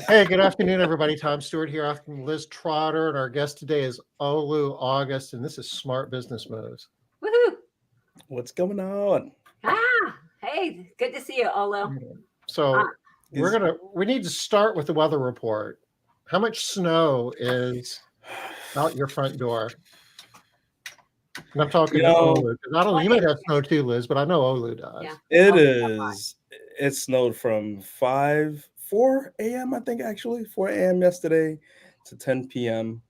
Hey, good afternoon, everybody. Tom Stewart here from Liz Trotter, and our guest today is Olu August, and this is Smart Business Moves. Woohoo! What's going on? Hey, good to see you, Olo. Uh, So we need to start with the weather report. How much snow is out your front door? And I'm talking to Olu, because I don't know, you might have snow too, Liz, but I know Olu does. Yeah. It is. It snowed from 4 a.m. I think actually 4 a.m. yesterday to 10 p.m.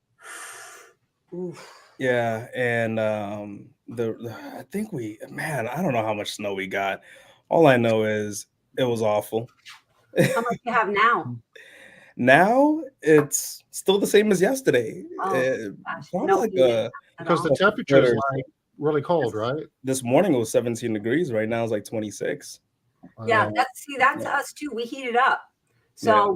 Oof. Yeah, and I think I don't know how much snow we got. All I know is it was awful. How much you have now? Now it's still the same as yesterday. Oh, gosh. Probably No like heating a at Because the all. temperature is like really cold, right? this morning it was 17 degrees. Right now it's like 26. Yeah, that's us too. We heat it up. So Yeah.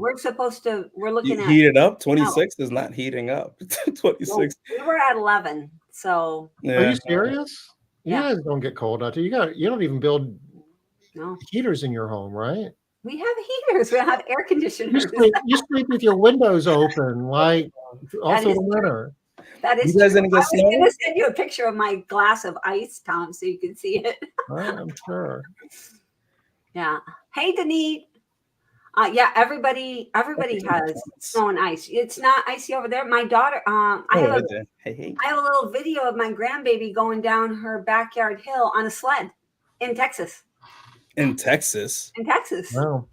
we're looking at Heat it up. 26 is not heating up. well, 26. we were at 11. So Are Yeah. you serious? You Yeah. guys don't get cold out there. You don't even build no, heaters in your home, right? we have heaters. We have air conditioners. You sleep with your windows open, like also is the winter. That is You guys true. didn't I get was snow? going to send you a picture of my glass of ice, Tom, so you can see it. I'm sure. Yeah. Hey, Denise. Yeah, everybody has snow and ice. It's not icy over there. My daughter, I Hey. have a little video of my grandbaby going down her backyard hill on a sled in Texas. In Texas. Wow.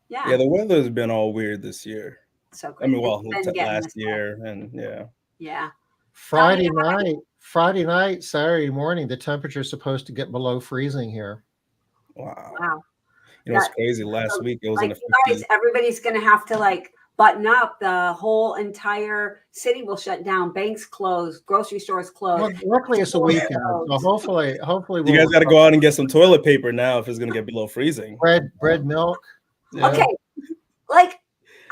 Yeah, the weather's been all weird this year. So I mean, last last year, and yeah. Yeah. Friday night, Saturday morning, the temperature is supposed to get below freezing here. Wow. You know, it's crazy. Last week it was in the 50s. Everybody's going to have to button up. The whole entire city will shut down. Banks close. Grocery stores close. Well, luckily it's a weekend, so hopefully you guys got to go out and get some toilet paper now if it's going to get below freezing. Bread, milk. Yeah. Okay, I'm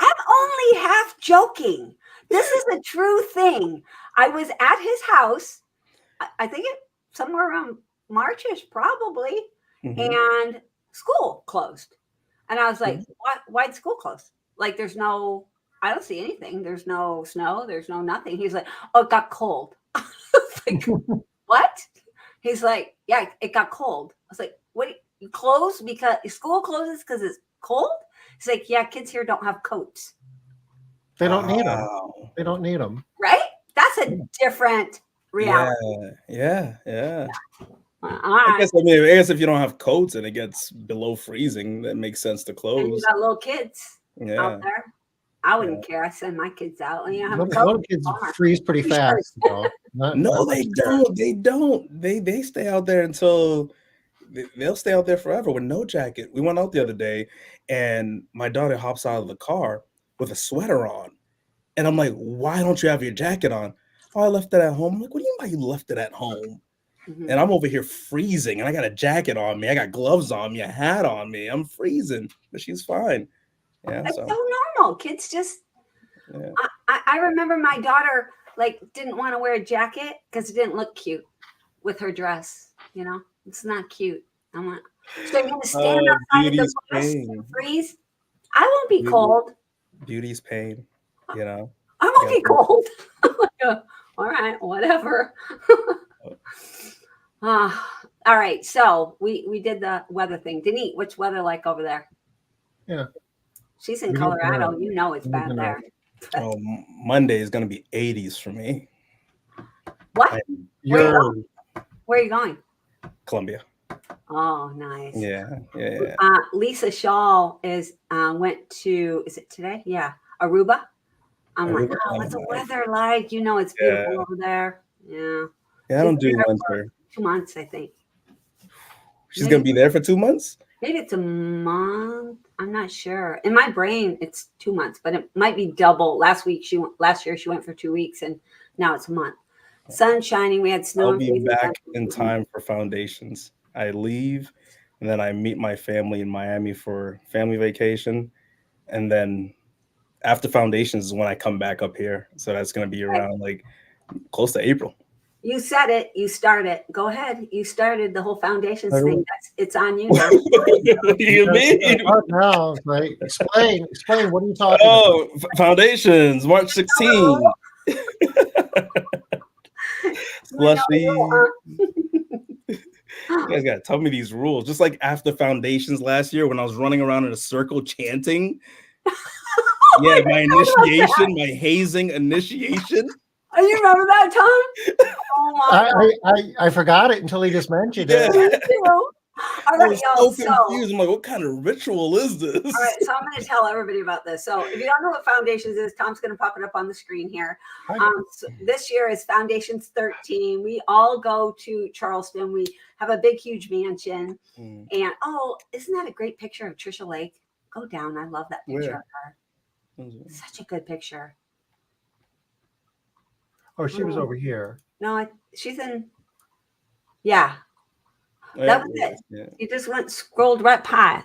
only half joking. This is a true thing. I was at his house. I think it somewhere around Marchish, probably, and school closed. And I was like, why'd school close? Like, I don't see anything. There's no snow. There's no nothing. He's like, oh, it got cold. I was like, what? He's like, yeah, it got cold. I was like, what? You close because school closes because it's cold? He's like, yeah, kids here don't have coats. They don't need them. They don't need them. Right? That's a different reality. Yeah. I guess if you don't have coats and it gets below freezing, that makes sense to close. And you got little kids out there. I wouldn't care. I send my kids out. Little kids freeze pretty fast. No, they don't. They don't. They stay out there until they'll stay out there forever with no jacket. We went out the other day, and my daughter hops out of the car with a sweater on, and I'm like, "Why don't you have your jacket on?" Oh, I left it at home. I'm like, "What do you mean you left it at home?" And I'm over here freezing, and I got a jacket on me. I got gloves on me, a hat on me. I'm freezing, but she's fine. Yeah, it's so normal. Kids just. Yeah. I remember my daughter didn't want to wear a jacket because it didn't look cute with her dress. You know, it's not cute. I'm like, so you're gonna stand outside of the bus and freeze? I won't be cold. Beauty's pain. You know. I won't be cold. All right, whatever. All right, so we did the weather thing. Denise, what's weather like over there? Yeah. She's in Colorado. You know it's bad there. Oh, Monday is going to be 80s for me. What? Where are you going? Columbia. Oh, nice. Yeah. Lisa Shaw went to, is it today? Yeah, Aruba. I'm like, what's the weather like? You know it's beautiful over there. Yeah. Yeah, I don't do winter. 2 months, I think. She's going to be there for 2 months? Maybe it's a month. I'm not sure. In my brain, it's 2 months, but it might be double. Last year she went for 2 weeks, and now it's a month. Sun shining. We had snow. I'll be back in time for foundations. I leave, and then I meet my family in Miami for family vacation, and then after foundations is when I come back up here. So that's going to be around close to April. You said it. You started. Go ahead. You started the whole foundations I thing. It's on you now. What do you mean? What now? Right? Explain. What are you talking about? Oh, foundations, March 16. Slushy. You guys gotta tell me these rules. Just like after foundations last year when I was running around in a circle chanting. Yeah, my initiation, my hazing initiation. Oh, you remember that, Tom? Oh my God. I forgot it until he just mentioned Yeah. it. Me too. All I right, was y'all. so confused. I'm like, what kind of ritual is this? All right, so I'm going to tell everybody about this. So if you don't know what foundations is, Tom's going to pop it up on the screen here. So this year is Foundations 13. We all go to Charleston. We have a big, huge mansion. And isn't that a great picture of Trisha Lake? Go down. I love that picture of her. Such a good picture. Oh, she was over here. No, she's in. Yeah. That was it. Yeah. You just scrolled right by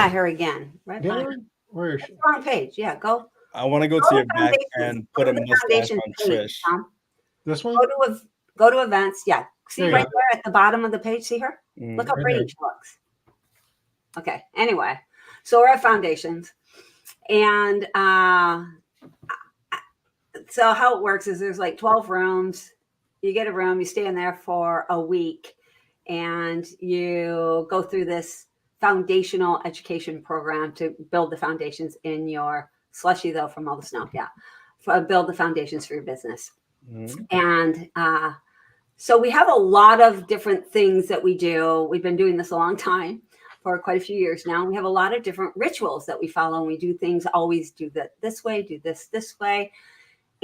her again. Right by her. Where is she? Wrong page. Yeah, go. I want to go to your back and put a mustache on Trish. This one? Go to events. Yeah. See right there at the bottom of the page. See her? Look how pretty she looks. Okay. Anyway, so we're at foundations. And so how it works is there's like 12 rooms. You get a room, you stay in there for a week, and you go through this foundational education program to build the foundations in your slushy, though, from all the snow. Yeah. Build the foundations for your business. And so we have a lot of different things that we do. We've been doing this a long time, for quite a few years now. We have a lot of different rituals that we follow, and we do things, always do that this way, do this way.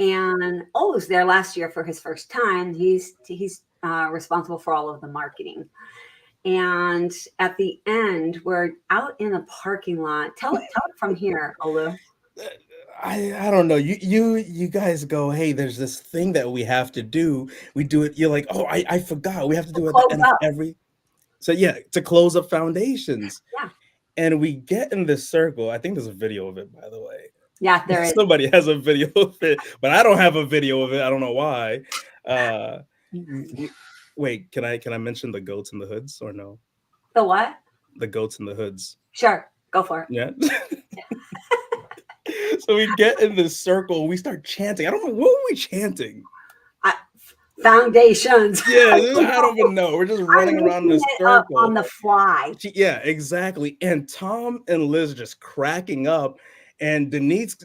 And was there last year for his first time. He's responsible for all of the marketing. And at the end, we're out in a parking lot. Tell it from here, Olu. I don't know. You guys go, hey, there's this thing that we have to do. We do it. You're like, oh, I forgot. We have to do it at the end of every. So yeah, to close up foundations. Yeah. And we get in this circle. I think there's a video of it, by the way. Yeah, there is. Somebody has a video of it, but I don't have a video of it. I don't know why. Wait, can I mention the goats and the hoods or no? The what? The goats and the hoods. Sure, go for it. Yeah. So we get in this circle. We start chanting. I don't know what were we chanting. Foundations. Yeah, I don't even know. We're just running around in this circle on the fly. Yeah, exactly. And Tom and Liz are just cracking up, and Denise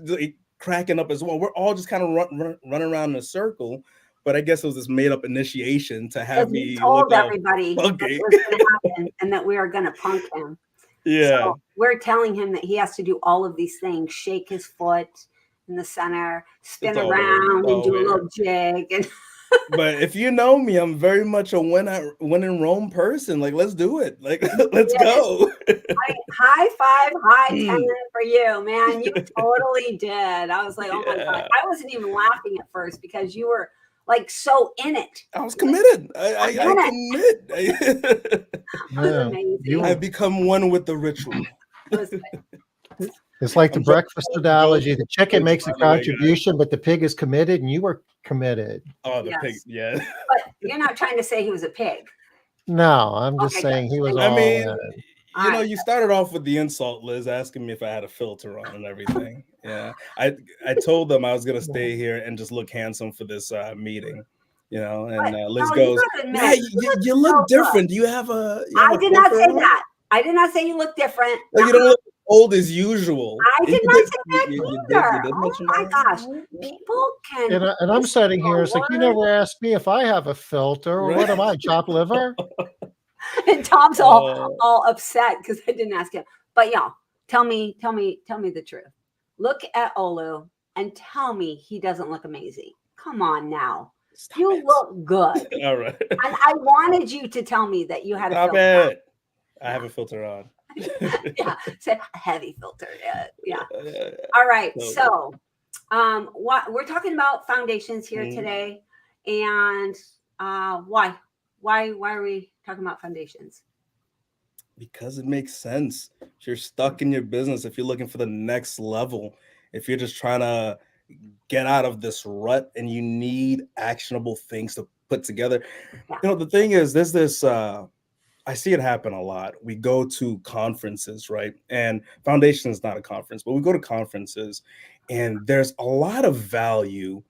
cracking up as well. We're all just kind of running around in a circle. But I guess it was this made-up initiation to have me told everybody that was going to happen and that we are going to punk him. Yeah. So we're telling him that he has to do all of these things: shake his foot in the center, spin around, and do a little jig. And but if you know me, I'm very much a when in Rome person. Like, let's do it. Like, let's go. High five, high 10 for you, man. You totally did. I was like, oh my God. I wasn't even laughing at first because you were like so in it. I was committed. I commit. I've become one with the ritual. It's like the breakfast analogy. The chicken makes a contribution, but the pig is committed, and you were committed. Oh, the pig, yeah. But you're not trying to say he was a pig. No, I'm just saying he was all in. You know, you started off with the insult, Liz, asking me if I had a filter on and everything. Yeah. I told them I was going to stay here and just look handsome for this meeting. You know, and Liz goes, yeah, you look different. You have a I did not say that. I did not say you look different. Well, you don't look old as usual. I did not say that either. Oh my gosh. People can. And I'm sitting here. It's like, you never asked me if I have a filter. Or what am I, chopped liver? And Tom's all upset because I didn't ask him. But y'all, tell me the truth. Look at Olu and tell me he doesn't look amazing. Come on now. You look good. All right. And I wanted you to tell me that you had a filter. I have a filter on. Yeah, so a heavy filter. Yeah. All right. So, what we're talking about foundations here today, and why are we talking about foundations? Because it makes sense. If you're stuck in your business, if you're looking for the next level, if you're just trying to get out of this rut and you need actionable things to put together. Yeah. You know, the thing is, there's this. I see it happen a lot. We go to conferences, right? And foundation is not a conference, but we go to conferences, and there's a lot of value,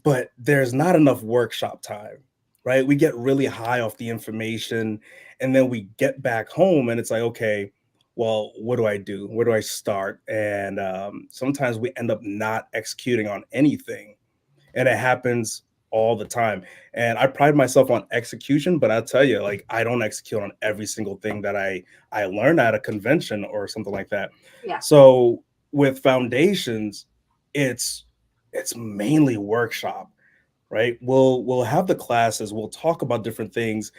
but there's not enough workshop time, right? We get really high off the information, and then we get back home and it's like, okay, well, what do I do? Where do I start? And sometimes we end up not executing on anything, and it happens all the time. And I pride myself on execution, but I'll tell you, like, I don't execute on every single thing that I learned at a convention or something like that. Yeah. So with foundations, it's it's mainly workshop, right? We'll have the classes, we'll talk about different things,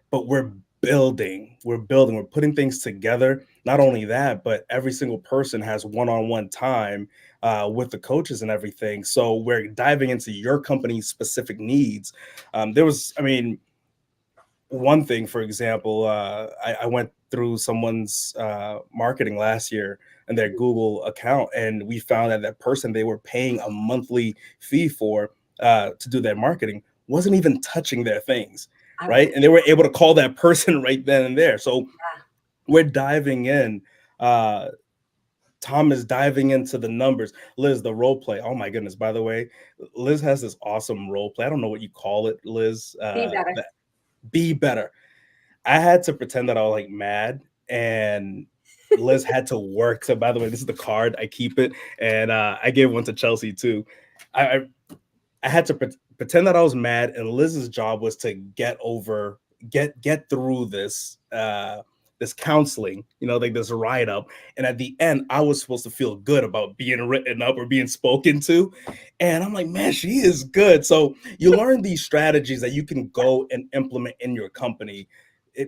but we're putting things together. Not only that, but every single person has one-on-one time with the coaches and everything. So we're diving into your company's specific needs. There was, I mean, one thing, for example, I went through someone's marketing last year and their Google account, and we found that that person they were paying a monthly fee for to do their marketing wasn't even touching their things, right? And they were able to call that person right then and there. So we're diving in. Tom is diving into the numbers. Liz, the role play. Oh my goodness! By the way, Liz has this awesome role play. I don't know what you call it, Liz. Be better. Be better. I had to pretend that I was like mad, and Liz had to work. So, by the way, this is the card. I keep it, and I gave one to Chelsea too. I I had to pretend that I was mad, and Liz's job was to get through this this counseling, you know, like this write up. And at the end, I was supposed to feel good about being written up or being spoken to. And I'm like, man, she is good. So you learn these strategies that you can go and implement in your company.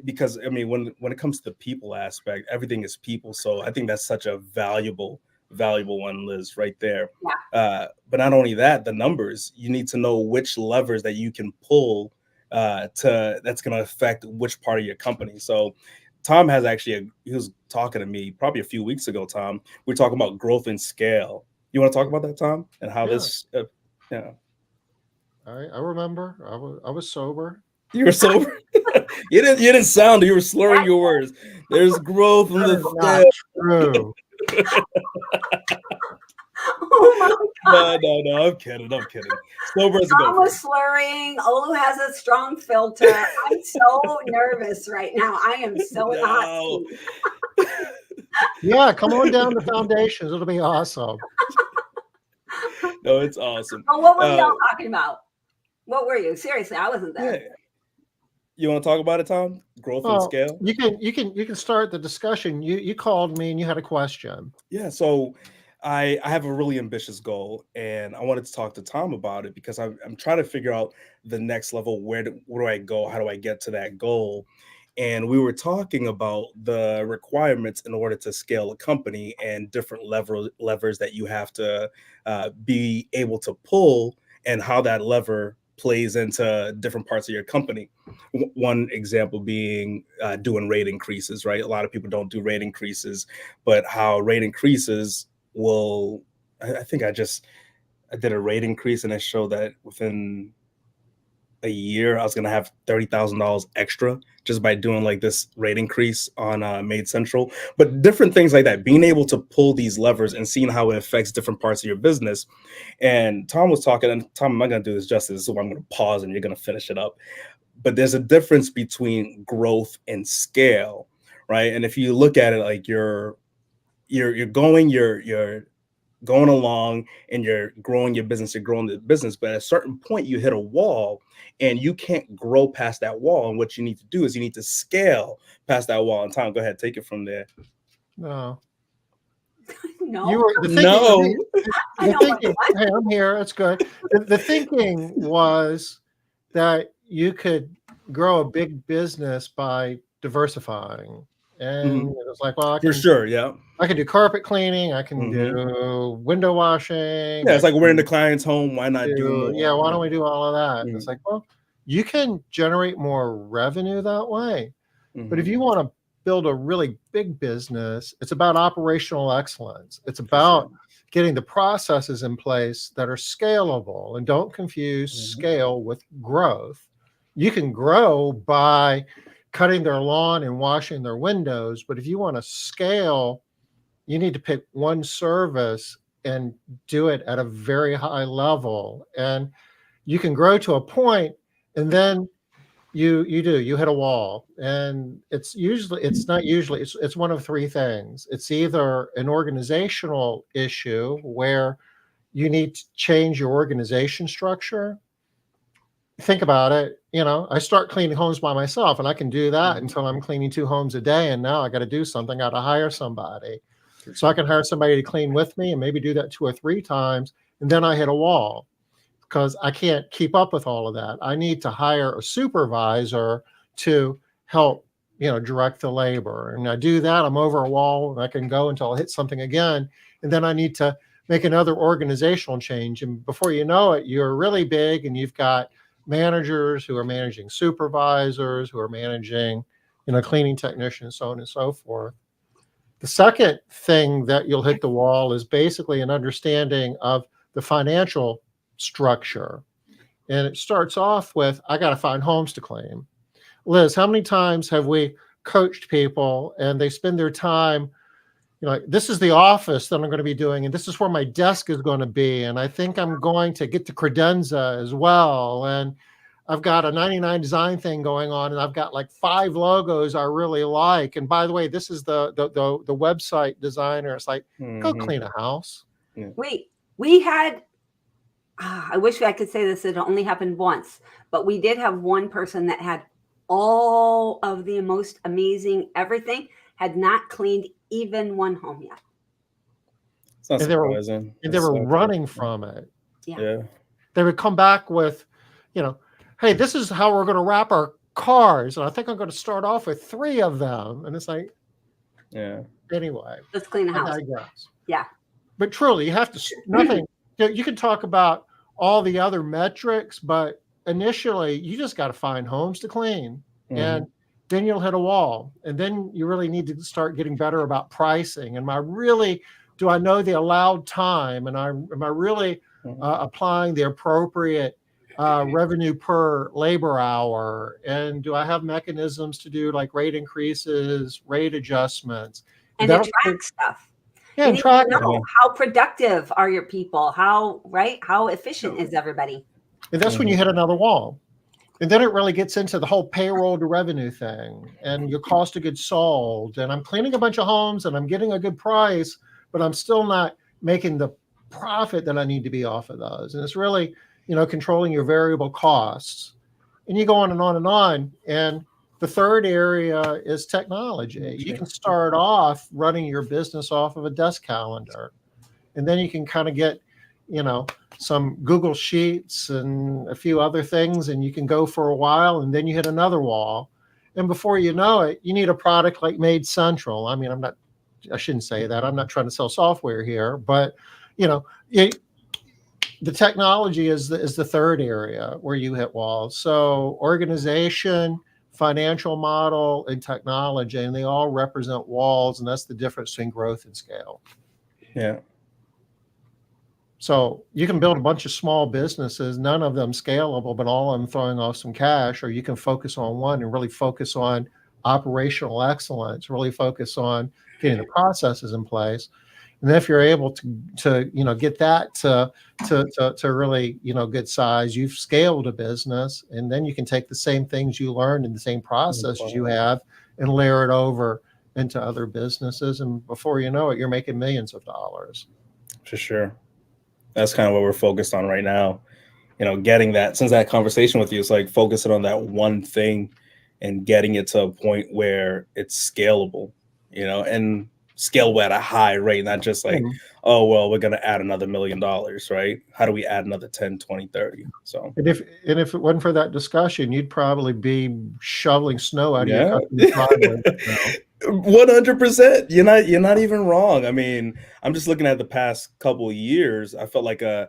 Because I mean, when it comes to the people aspect, everything is people. So I think that's such a valuable one, Liz, right there. But not only that, the numbers, you need to know which levers that you can pull to that's going to affect which part of your company. So Tom has actually, he was talking to me probably a few weeks ago, Tom. We're talking about growth and scale. You want to talk about that, Tom? And how this, yeah. I remember. I was sober. You were sober. You didn't sound. You were slurring your words. There's growth in the Not true. Oh my God. No, I'm kidding. Sober as a Tom gopher. was slurring. Olu has a strong filter. I'm so nervous right now. I am so in the hot seat. Yeah, come on down to Foundations. It'll be awesome. No, it's awesome. Oh, what were y'all talking about? What were you? Seriously, I wasn't there. Yeah. You want to talk about it, Tom? Growth and scale? You can start the discussion. You called me and you had a question. Yeah, so I have a really ambitious goal, and I wanted to talk to Tom about it because I'm trying to figure out the next level. Where do I go? How do I get to that goal? And we were talking about the requirements in order to scale a company and different levers that you have to be able to pull, and how that lever plays into different parts of your company. One example being doing rate increases, right? A lot of people don't do rate increases, but how rate increases will, I think I did a rate increase and it showed that within a year I was going to have $30,000 extra just by doing like this rate increase on MaidCentral. But different things like that, being able to pull these levers and seeing how it affects different parts of your business. And Tom was talking, and Tom, I'm not going to do this justice, so I'm going to pause and you're going to finish it up. But there's a difference between growth and scale, right? And if you look at it like you're going along and you're growing your business, but at a certain point you hit a wall and you can't grow past that wall. And what you need to do is you need to scale past that wall. And Tom, go ahead, take it from there. No. No. You were the thinking. No. The thinking. Hey, I'm here. It's good. The thinking was that you could grow a big business by diversifying. And it was like, well, for sure, yeah. I can do carpet cleaning. I can do window washing. Yeah, it's like we're in the client's home. Why not do more? Yeah, why don't we do all of that? It's like, well, you can generate more revenue that way. But if you want to build a really big business, it's about operational excellence. It's about getting the processes in place that are scalable. And don't confuse scale with growth. You can grow by cutting their lawn and washing their windows, but if you want to scale, you need to pick one service and do it at a very high level. And you can grow to a point, and then you hit a wall. And it's one of three things. It's either an organizational issue where you need to change your organization structure. Think about it. I start cleaning homes by myself, and I can do that until I'm cleaning 2 homes a day, and now I got to do something. I got to hire somebody. So I can hire somebody to clean with me and maybe do that 2 or 3 times, and then I hit a wall because I can't keep up with all of that. I need to hire a supervisor to help, direct the labor. And I do that, I'm over a wall, and I can go until I hit something again. And then I need to make another organizational change. And before you know it, you're really big, and you've got managers who are managing supervisors, who are managing, cleaning technicians, so on and so forth. The second thing that you'll hit the wall is basically an understanding of the financial structure. And it starts off with, I got to find homes to clean. Liz, how many times have we coached people and they spend their time, this is the office that I'm going to be doing, and this is where my desk is going to be. And I think I'm going to get the credenza as well. And I've got a 99 design thing going on, and I've got like 5 logos I really like. And by the way, this is the website designer. It's like, go clean a house. Yeah. Wait, we had, I wish I could say this, it only happened once, but we did have one person that had all of the most amazing everything, had not cleaned even one home yet. It's not surprising. They were running from it. Yeah. They would come back with, hey, this is how we're going to wrap our cars. And I think I'm going to start off with 3 of them. And it's like, anyway. Let's clean the house. I digress. Yeah. But truly, you have to, nothing, you can talk about all the other metrics, but initially you just got to find homes to clean. And then you'll hit a wall. And then you really need to start getting better about pricing. And do I know the allowed time? And am I really applying the appropriate revenue per labor hour? And do I have mechanisms to do like rate increases, rate adjustments? And to track stuff. Yeah, and track how productive are your people? How efficient is everybody? And that's when you hit another wall. And then it really gets into the whole payroll to revenue thing and your cost of goods sold. And I'm cleaning a bunch of homes and I'm getting a good price, but I'm still not making the profit that I need to be off of those. And it's really, controlling your variable costs. And you go on and on and on. And the third area is technology. You can start off running your business off of a desk calendar. And then you can kind of get, some Google Sheets and a few other things, and you can go for a while, and then you hit another wall. And before you know it, you need a product like MaidCentral. I mean, I shouldn't say that. I'm not trying to sell software here, but, the technology is the third area where you hit walls. So organization, financial model, and technology, and they all represent walls, and that's the difference between growth and scale. Yeah. So you can build a bunch of small businesses, none of them scalable, but all of them throwing off some cash, or you can focus on one and really focus on operational excellence, really focus on getting the processes in place. And then if you're able to get that to really, good size, you've scaled a business, and then you can take the same things you learned and the same processes you have and layer it over into other businesses. And before you know it, you're making millions of dollars. For sure. That's kind of what we're focused on right now. Getting that, since that conversation with you, it's like focusing on that one thing and getting it to a point where it's scalable, and scalable at a high rate, not just like, oh, well, we're going to add another $1 million, right? How do we add another 10, 20, 30? So, and if it wasn't for that discussion, you'd probably be shoveling snow out of your customer's driveway. 100%. You're not even wrong. I mean, I'm just looking at the past couple of years. I felt like I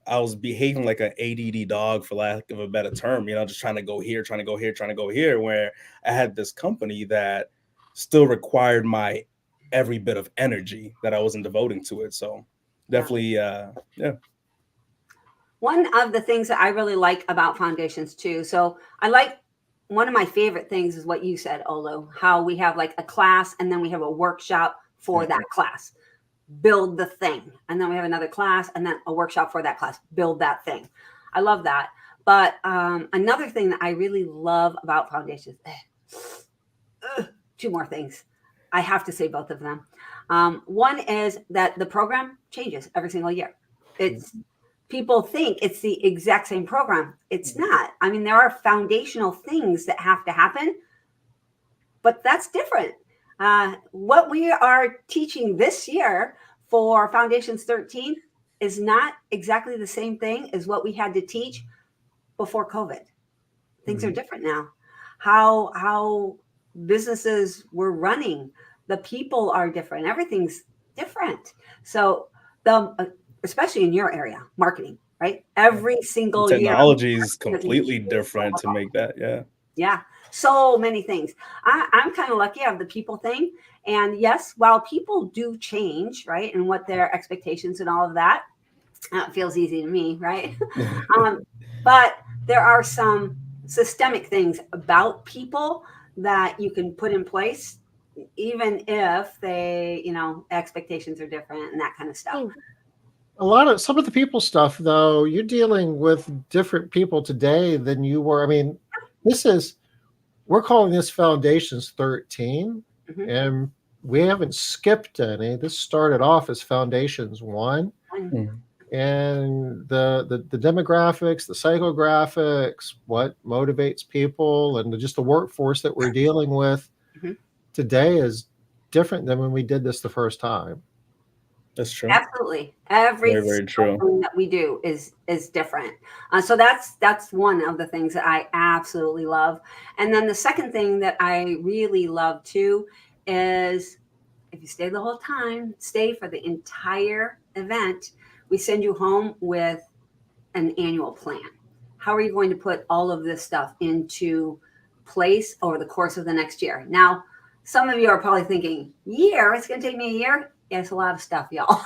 was behaving like an ADD dog, for lack of a better term, just trying to go here, trying to go here, trying to go here, where I had this company that still required my every bit of energy that I wasn't devoting to it. So definitely, yeah. One of the things that I really like about foundations too. So I like one of my favorite things is what you said, Olu, how we have like a class and then we have a workshop for that class. Build the thing. And then we have another class and then a workshop for that class. Build that thing. I love that. But another thing that I really love about foundations, two more things. I have to say both of them. One is that the program changes every single year. It's people think it's the exact same program. It's not. I mean, there are foundational things that have to happen, but that's different. What we are teaching this year for Foundations 13 is not exactly the same thing as what we had to teach before COVID. Things are different now. How businesses were running, the people are different. Everything's different. So especially in your area, marketing, right? Every single year, technology is completely different to make that. Yeah, so many things. I'm kind of lucky I have the people thing. And yes, while people do change, right, and what their expectations and all of that, it feels easy to me, right? But there are some systemic things about people that you can put in place, even if they, expectations are different and that kind of stuff. Some of the people stuff, though, you're dealing with different people today than you were. I mean, we're calling this Foundations 13, and we haven't skipped any. This started off as Foundations 1. And the demographics, the psychographics, what motivates people, and just the workforce that we're dealing with today is different than when we did this the first time. That's true. Absolutely. Every very true. thing that we do is different. So that's one of the things that I absolutely love. And then the second thing that I really love too is if you stay the whole time, stay for the entire event, we send you home with an annual plan. How are you going to put all of this stuff into place over the course of the next year? Now, some of you are probably thinking, year? It's going to take me a year? Yeah, it's a lot of stuff, y'all.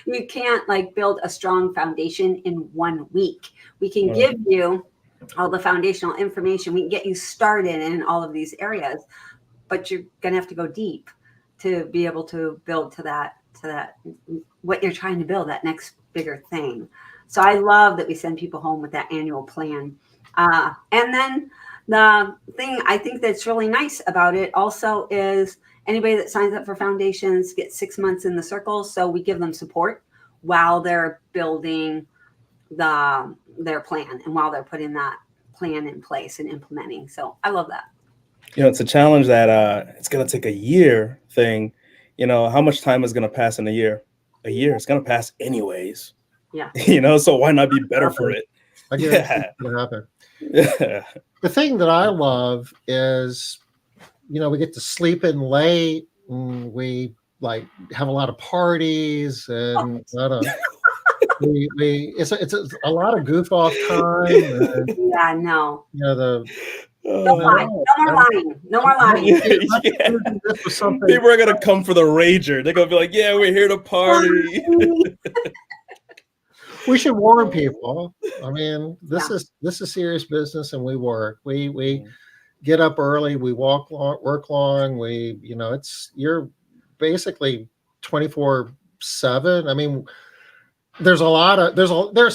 You can't build a strong foundation in 1 week. We can give you all the foundational information. We can get you started in all of these areas, but you're going to have to go deep to be able to build to that what you're trying to build, that next bigger thing. So I love that we send people home with that annual plan. And then the thing I think that's really nice about it also is anybody that signs up for Foundations gets 6 months in the circle. So we give them support while they're building their plan and while they're putting that plan in place and implementing. So I love that. It's a challenge that it's going to take a year thing. How much time is going to pass in a year? A year. It's going to pass anyways. Yeah. So why not be better for it? I guess it's going to happen. Yeah. The thing that I love is, we get to sleep in late, and we have a lot of parties and a lot of it's a lot of goof off time. And, yeah, no. No more lying. Yeah. People are gonna come for the rager. They're gonna be like, "Yeah, we're here to party." We should warn people. I mean, this is serious business, and we work. We get up early. We work long. You're basically 24/7. I mean, there's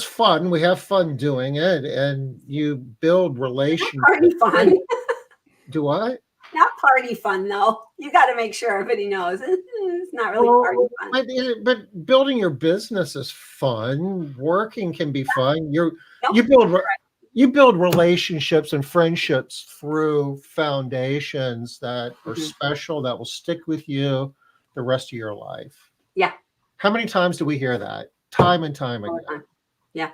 fun. We have fun doing it, and you build relationships. Party fun. Do what? Not party fun, though. You got to make sure everybody knows it's not really party fun. But building your business is fun. Working can be fun. You build relationships and friendships through foundations that are special, that will stick with you the rest of your life. Yeah. How many times do we hear that? Time and time again. Yeah.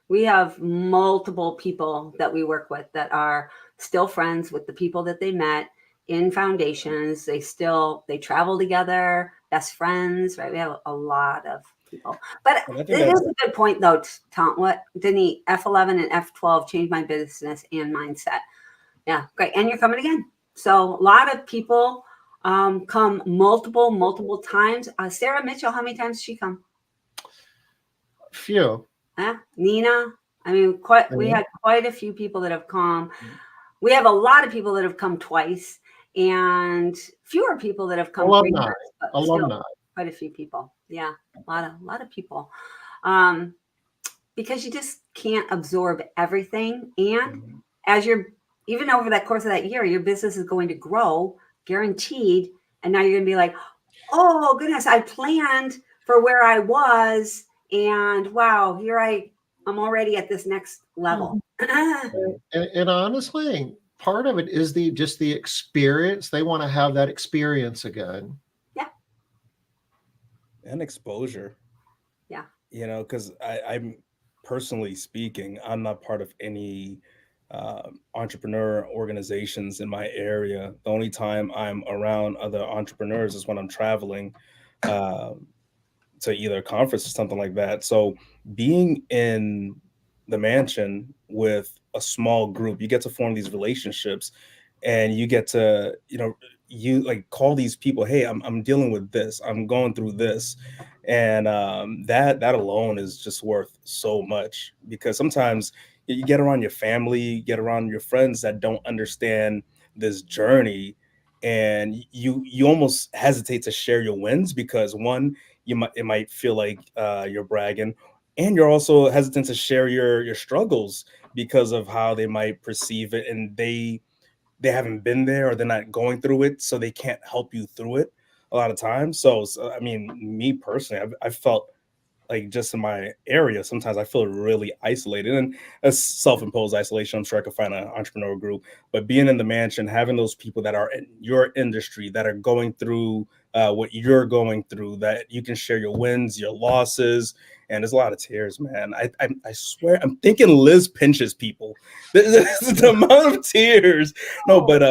We have multiple people that we work with that are still friends with the people that they met in Foundations. They travel together, best friends, right? We have a lot of people. But it is a good point, though, Tom. What didn't F11 and F12 changed my business and mindset? Yeah, great. And you're coming again. So a lot of people come multiple times. Sarah Mitchell, how many times did she come? Few. Nina. I mean, we had quite a few people that have come. We have a lot of people that have come twice, and fewer people that have come. Alumni. Quite a few people. Yeah, a lot of people. Because you just can't absorb everything, and as you're even over that course of that year, your business is going to grow, guaranteed. And now you're going to be like, oh goodness, I planned for where I was, and wow, here I'm already at this next level. And honestly, part of it is just the experience. They want to have that experience again. Yeah. And exposure. Yeah. You know, because I'm personally speaking, I'm not part of any entrepreneur organizations in my area. The only time I'm around other entrepreneurs is when I'm traveling to either a conference or something like that. So being in the mansion with a small group, you get to form these relationships, and you get to, you like call these people, hey, I'm dealing with this, I'm going through this. And that alone is just worth so much, because sometimes you get around your family, you get around your friends that don't understand this journey, and you almost hesitate to share your wins, because one, it might feel like you're bragging, and you're also hesitant to share your struggles because of how they might perceive it, and they haven't been there, or they're not going through it, so they can't help you through it a lot of times. So I mean, me personally, I've felt like, just in my area, sometimes I feel really isolated, and a self-imposed isolation. I'm sure I could find an entrepreneur group, but being in the mansion, having those people that are in your industry, that are going through what you're going through, that you can share your wins, your losses. And there's a lot of tears, man. I swear, I'm thinking Liz pinches people. The amount of tears. No, but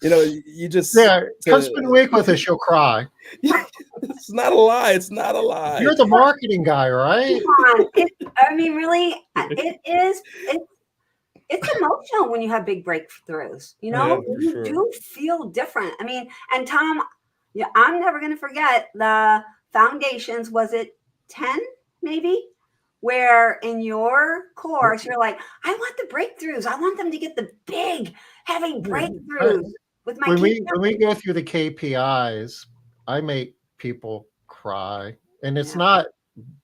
you just, come spend a week with us, you'll cry. It's not a lie. It's not a lie. You're the marketing guy, right? Come on. I mean, really, it is. It's emotional when you have big breakthroughs. Yeah, you sure. do feel different. I mean, and Tom, yeah, I'm never going to forget the foundations. Was it 10 maybe? Where in your course you're like, I want the breakthroughs. I want them to get the big, heavy breakthroughs with my when we go through the KPIs, I make people cry, and it's not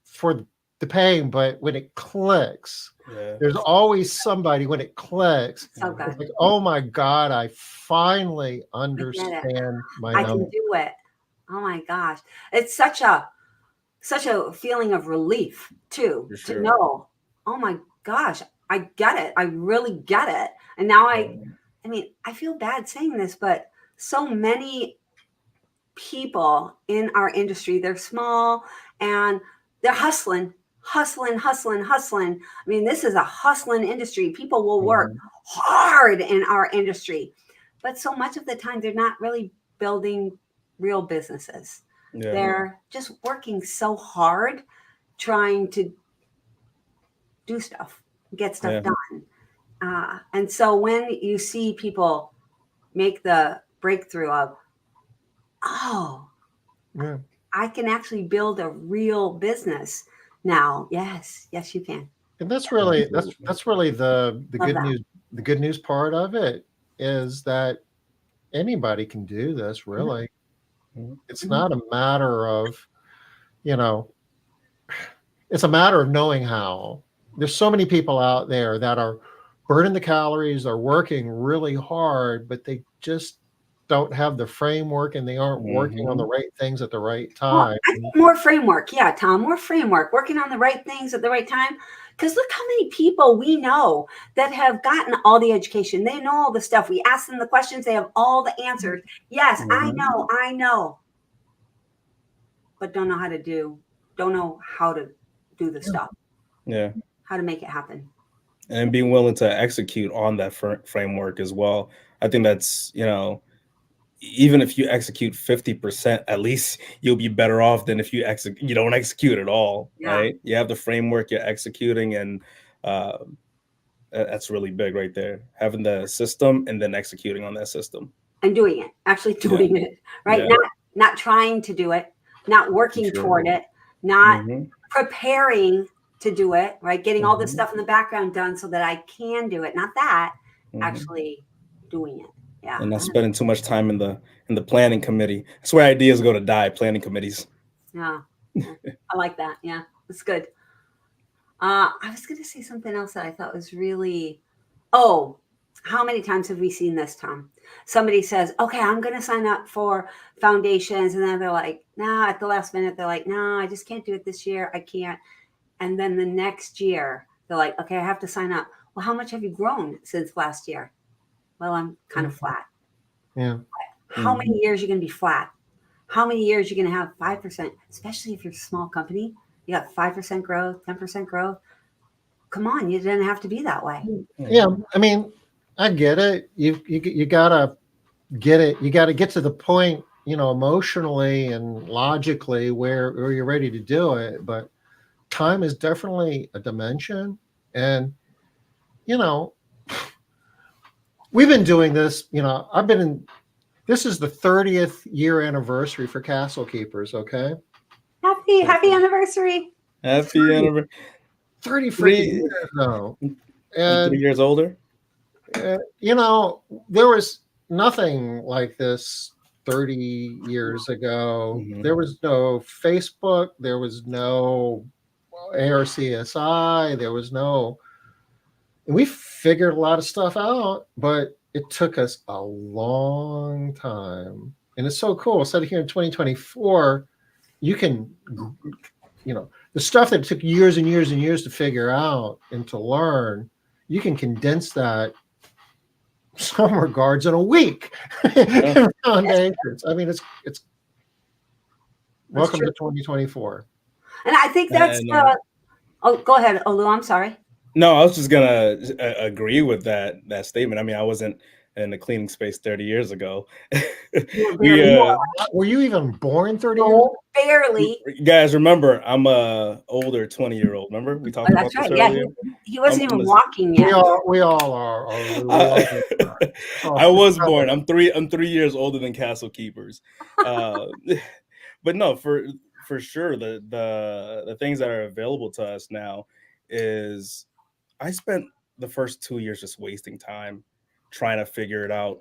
for the pain, but when it clicks, there's always somebody when it clicks. So good. It's like, oh my God, I finally understand my I can do it. Oh my gosh. It's such a feeling of relief too, to know, oh my gosh, I get it. I really get it. And now I mean, I feel bad saying this, but so many people in our industry, they're small and they're hustling. I mean, this is a hustling industry. People will work hard in our industry, but so much of the time they're not really building real businesses. Yeah. They're just working so hard trying to do stuff, get stuff done. And so when you see people make the breakthrough of, I can actually build a real business now. Yes, you can. And that's really the good news. The good news part of it is that anybody can do this, really. It's not a matter of, it's a matter of knowing how. There's so many people out there that are burning the calories, are working really hard, but they just don't have the framework, and they aren't working on the right things at the right time. Well, I think more framework. Yeah, Tom, more framework, working on the right things at the right time. Because look how many people we know that have gotten all the education. They know all the stuff. We ask them the questions. They have all the answers. Yes, I know. But don't know how to do the stuff. Yeah. How to make it happen. And being willing to execute on that framework as well. I think that's, even if you execute 50%, at least you'll be better off than if you don't execute at all, right? You have the framework, you're executing, and that's really big right there. Having the system and then executing on that system. and doing it, actually doing it, right? Yeah. Not trying to do it, not working Sure. toward it, not Mm-hmm. preparing to do it, right? Getting all this Mhm. stuff in the background done so that I can do it. Not that, Mhm. actually doing it. Yeah. And not spending too much time in the planning committee. That's where ideas go to die. Planning committees. Yeah. I like that. Yeah. It's good. I was going to say something else that I thought was really, oh, how many times have we seen this, Tom? Somebody says, okay, I'm going to sign up for foundations. And then they're like, nah, at the last minute, they're like, no, I just can't do it this year. I can't. And then the next year, they're like, okay, I have to sign up. Well, how much have you grown since last year? Well, I'm kind of flat. Yeah. How many years are you going to be flat? How many years are you going to have 5%, especially if you're a small company? You got 5% growth, 10% growth. Come on, you didn't have to be that way. Yeah. I mean, I get it. You gotta get it. You got to get to the point, emotionally and logically where you're ready to do it. But time is definitely a dimension. And, you know, we've been doing this, this is the 30th year anniversary for Castle Keepers. Okay. Happy anniversary. Happy anniversary. 30 freaking 3 years now. I'm 3 And, years older. there was nothing like this 30 years ago. Mhm. There was no Facebook. There was no ARCSI. There was no, and we figured a lot of stuff out, but it took us a long time. And it's so cool. Sitting here in 2024, you can, the stuff that took years and years and years to figure out and to learn, you can condense that some regards in a week. Yeah. Foundations. I mean, it's welcome true. to 2024. And I think that's And, oh, go ahead, Olu. I'm sorry. No, I was just gonna agree with that statement. I mean, I wasn't in the cleaning space 30 years ago. Were you even born 30 years No, ago? barely. You guys remember, I'm a older 20-year-old. Remember we talked about That's this right. Yeah, earlier. he wasn't I'm even a- walking We yet. all are. I was born. I'm 3 years older than Castle Keepers. But no, for sure, the things that are available to us now is I spent the first 2 years just wasting time trying to figure it out,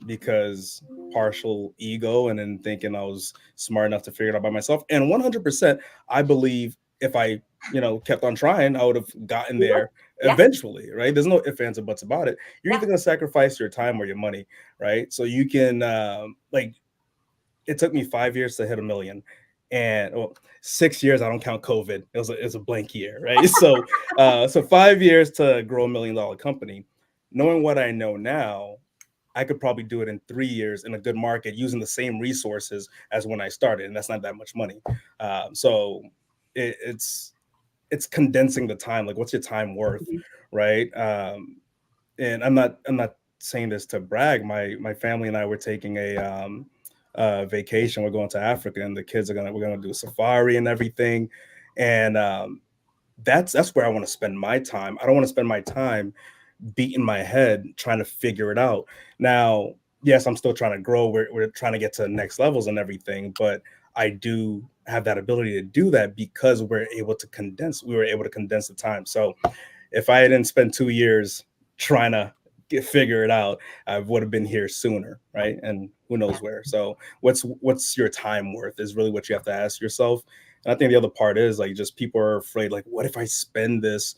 because partial ego and then thinking I was smart enough to figure it out by myself. And 100%, I believe if I kept on trying, I would have gotten You would. there Yeah. eventually, right? There's no ifs, ands, or buts about it. You're Yeah. either going to sacrifice your time or your money, right? So you can it took me 5 years to hit 1 million, and 6 years. I don't count COVID. It was a blank year, right? So 5 years to grow $1 million company. Knowing what I know now, I could probably do it in 3 years in a good market using the same resources as when I started, and that's not that much money. So it's condensing the time. Like, what's your time worth, right? And I'm not saying this to brag. My family and I were taking a vacation. We're going to Africa, and the kids we're gonna do a safari and everything. And that's where I want to spend my time. I don't want to spend my time beating my head trying to figure it out. Now, yes, I'm still trying to grow. We're trying to get to the next levels and everything, but I do have that ability to do that because we were able to condense the time. So if I didn't spend 2 years trying to figure it out, I would have been here sooner, right? And who knows where. So what's your time worth is really what you have to ask yourself. And I think the other part is like, just people are afraid, like, what if I spend this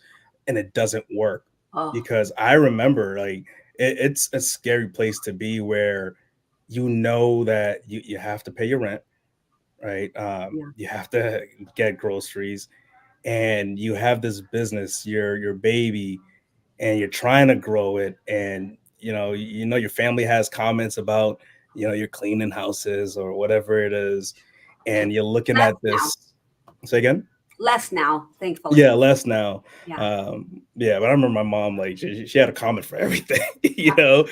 and it doesn't work? Oh, Because I remember, like, it's a scary place to be where that you have to pay your rent, right? Yeah. You have to get groceries, and you have this business, your baby, and you're trying to grow it, and your family has comments about you're cleaning houses or whatever it is, and you're looking Less at this. Say again? less now, thankfully. Yeah, less now. Yeah. Yeah, but I remember my mom, like, she had a comment for everything, you know.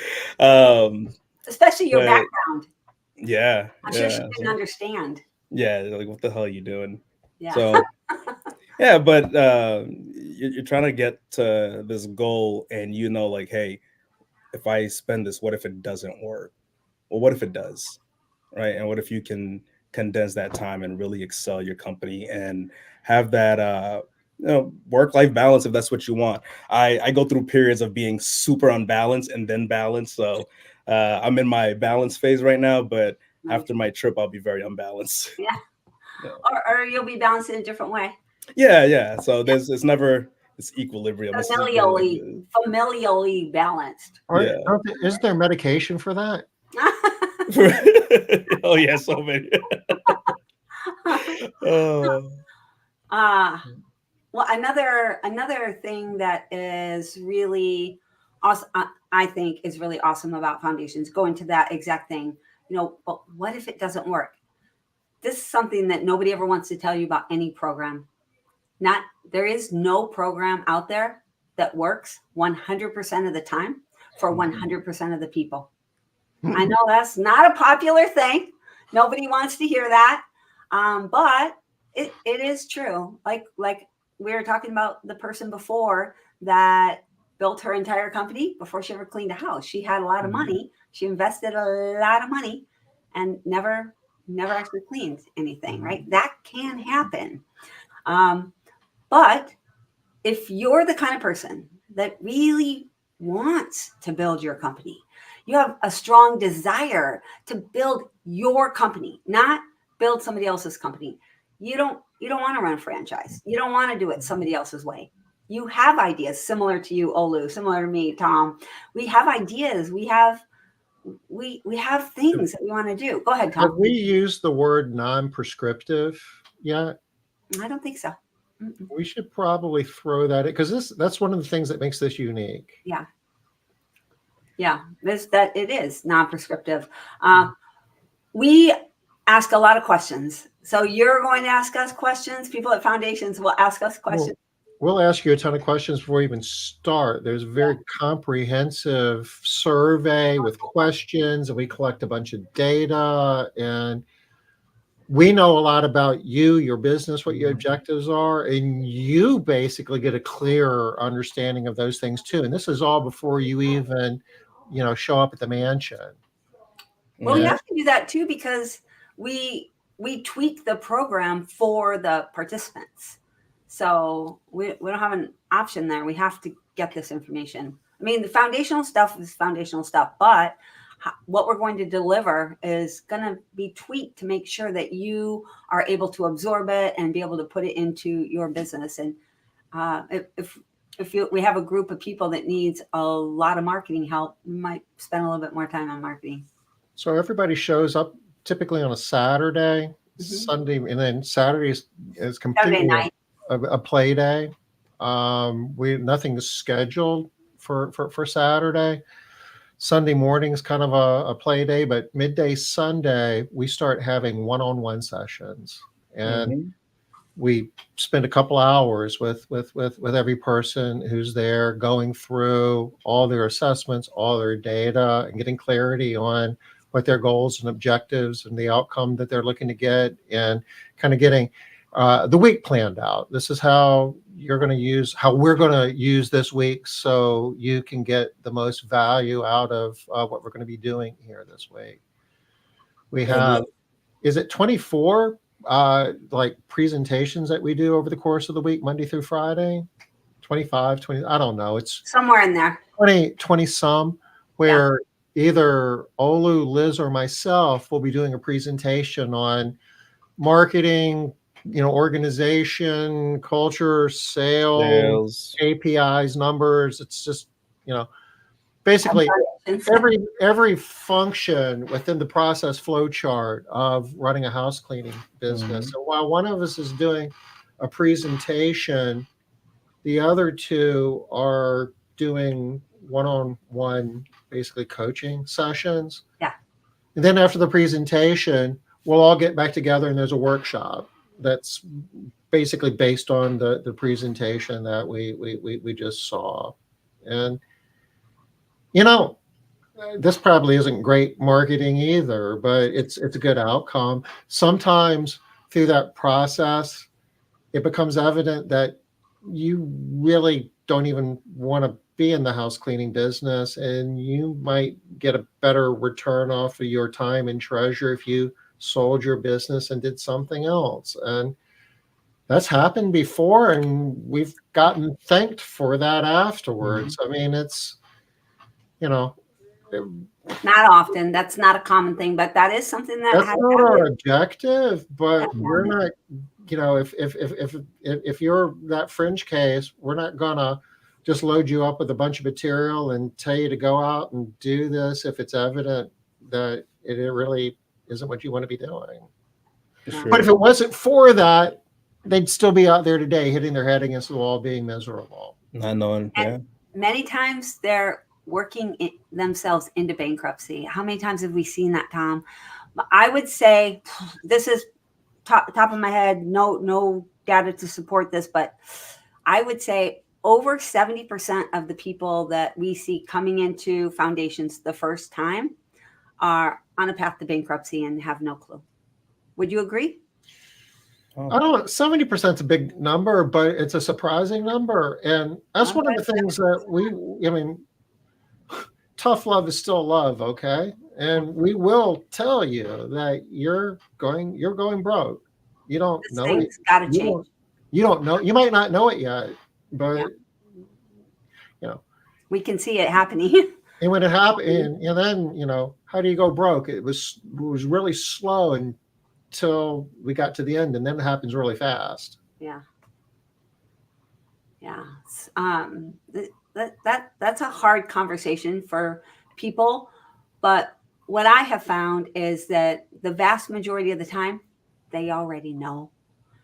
Especially your But background. yeah, I'm sure she yeah, didn't understand. yeah, like, what the hell are you doing? Yeah. So yeah, but you're trying to get to this goal, and like, hey, if I spend this, what if it doesn't work? well, what if it does, right? And what if you can condense that time and really excel your company and have that work-life balance if that's what you want. I go through periods of being super unbalanced and then balanced. So I'm in my balance phase right now, but Nice. after my trip, I'll be very unbalanced. Yeah. Yeah. Or you'll be balanced in a different way. Yeah. So it's never this equilibrium. It's just Familially balanced. Yeah. Is there medication for that? Oh yeah, so many. Well, another thing that is really awesome, I think, is really awesome about foundations, going to that exact thing. But what if it doesn't work? This is something that nobody ever wants to tell you about any program. There is no program out there that works 100% of the time for 100% of the people. I know that's not a popular thing. Nobody wants to hear that. But it is true. Like we were talking about the person before that built her entire company before she ever cleaned a house. She had a lot of money. She invested a lot of money and never actually cleaned anything, right? That can happen. But if you're the kind of person that really wants to build your company, you have a strong desire to build your company, not build somebody else's company. You don't want to run a franchise. You don't want to do it somebody else's way. You have ideas similar to you, Olu, similar to me, Tom. We have ideas. We have things that we want to do. Go ahead, Tom. Have we used the word non-prescriptive yet? I don't think so. We should probably throw that in, because that's one of the things that makes this unique. Yeah. It is non-prescriptive. We ask a lot of questions. So you're going to ask us questions. People at foundations will ask us questions. We'll ask you a ton of questions before we even start. There's a very comprehensive survey with questions, and we collect a bunch of data, and we know a lot about you, your business, what your objectives are, and you basically get a clearer understanding of those things too. And this is all before you even, show up at the mansion. Well, we have to do that too, because we tweak the program for the participants. So we don't have an option there. We have to get this information. I mean, the foundational stuff is foundational stuff, but what we're going to deliver is going to be tweaked to make sure that you are able to absorb it and be able to put it into your business. And if we have a group of people that needs a lot of marketing help, we might spend a little bit more time on marketing. So everybody shows up typically on a Saturday, Sunday, and then Saturday is completely a play day. Nothing is scheduled for Saturday. Sunday morning is kind of a play day, but midday Sunday we start having one-on-one sessions, and we spend a couple hours with every person who's there, going through all their assessments, all their data, and getting clarity on what their goals and objectives and the outcome that they're looking to get, and kind of getting the week planned out. This is how we're going to use this week, so you can get the most value out of what we're going to be doing here this week. We have, is it 24 presentations that we do over the course of the week, Monday through Friday? 25, 20, I don't know. It's somewhere in there. 20 some, where either Olu, Liz, or myself will be doing a presentation on marketing, organization, culture, sales, KPIs, numbers. It's just, basically every function within the process flow chart of running a house cleaning business. So while one of us is doing a presentation, the other two are doing one-on-one, basically coaching sessions. Yeah. And then after the presentation, we'll all get back together and there's a workshop that's basically based on the presentation that we just saw. And this probably isn't great marketing either, but it's a good outcome. Sometimes through that process, it becomes evident that you really don't even want to be in the house cleaning business, and you might get a better return off of your time and treasure if you sold your business and did something else. And that's happened before, and we've gotten thanked for that afterwards. I mean, it's, you know, Not often. That's not a common thing, but that is something that that's has not our happened. objective, but That's we're happened. not, you know, if you're that fringe case, we're not gonna just load you up with a bunch of material and tell you to go out and do this if it's evident that it really isn't what you want to be doing. Yeah. But if it wasn't for that, they'd still be out there today hitting their head against the wall, being miserable. Not knowing. Yeah. And many times they're working themselves into bankruptcy. How many times have we seen that, Tom? I would say this is top of my head, no data to support this, but I would say over 70% of the people that we see coming into foundations the first time are on a path to bankruptcy and have no clue. Would you agree? I don't know, 70% is a big number, but it's a surprising number. And that's one of the things that I mean, tough love is still love, okay? And we will tell you that you're going broke. You don't This know it. thing's got to change. You don't know. You might not know it yet, but you know, we can see it happening. And when it happened, and then, you know, how do you go broke? It was really slow until we got to the end, and then it happens really fast. Yeah. That's a hard conversation for people, but what I have found is that the vast majority of the time, they already know.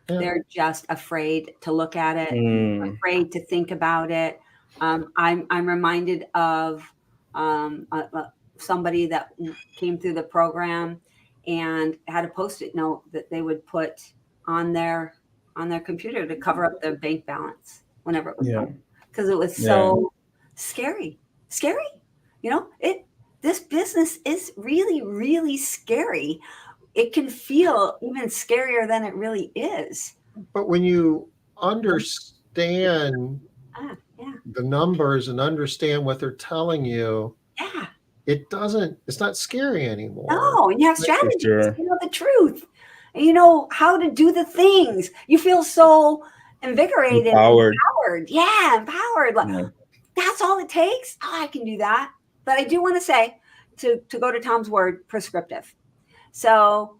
Yeah. They're just afraid to look at it, afraid to think about it. I'm reminded of somebody that came through the program and had a Post-it note that they would put on their computer to cover up their bank balance whenever it was gone, because it was so scary. You know, this business is really, really scary. It can feel even scarier than it really is. But when you understand the numbers and understand what they're telling you, it's not scary anymore. No, and you have strategies. You know the truth. And you know how to do the things. You feel so invigorated, empowered. Yeah, empowered. Like, that's all it takes. Oh, I can do that. But I do want to say, to go to Tom's word, prescriptive. So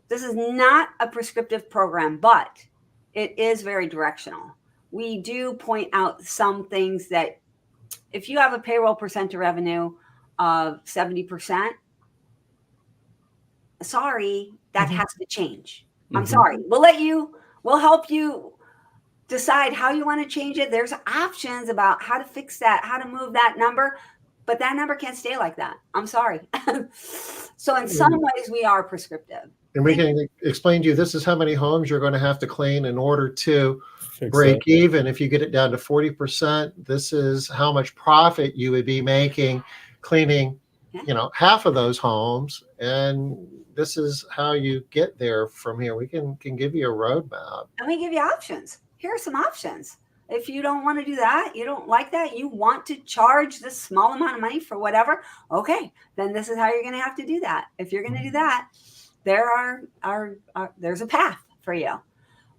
this is not a prescriptive program, but it is very directional. We do point out some things that if you have a payroll percent of revenue of 70%, sorry, that has to change. I'm sorry. We'll help you decide how you want to change it. There's options about how to fix that, how to move that number, but that number can't stay like that. I'm sorry. So in some ways we are prescriptive. And we can explain to you, this is how many homes you're going to have to clean in order to break even. If you get it down to 40%, this is how much profit you would be making cleaning, you know, half of those homes. And this is how you get there from here. We can give you a roadmap. And we give you options. Here are some options. If you don't want to do that, you don't like that, you want to charge this small amount of money for whatever, okay, then this is how you're going to have to do that. If you're going to do that, there's a path for you.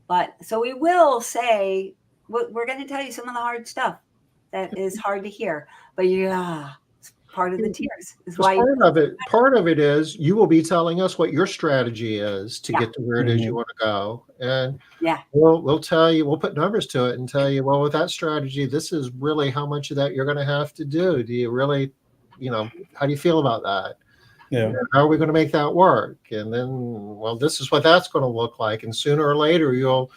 But so we will say, we're going to tell you some of the hard stuff that is hard to hear, but it's part of the tears. Is why part of it is you will be telling us what your strategy is to get to where it is you want to go. And we'll tell you, we'll put numbers to it and tell you, well, with that strategy, this is really how much of that you're going to have to do. Do you really, you know, how do you feel about that? Yeah. How are we going to make that work? And then, well, this is what that's going to look like. And sooner or later, you'll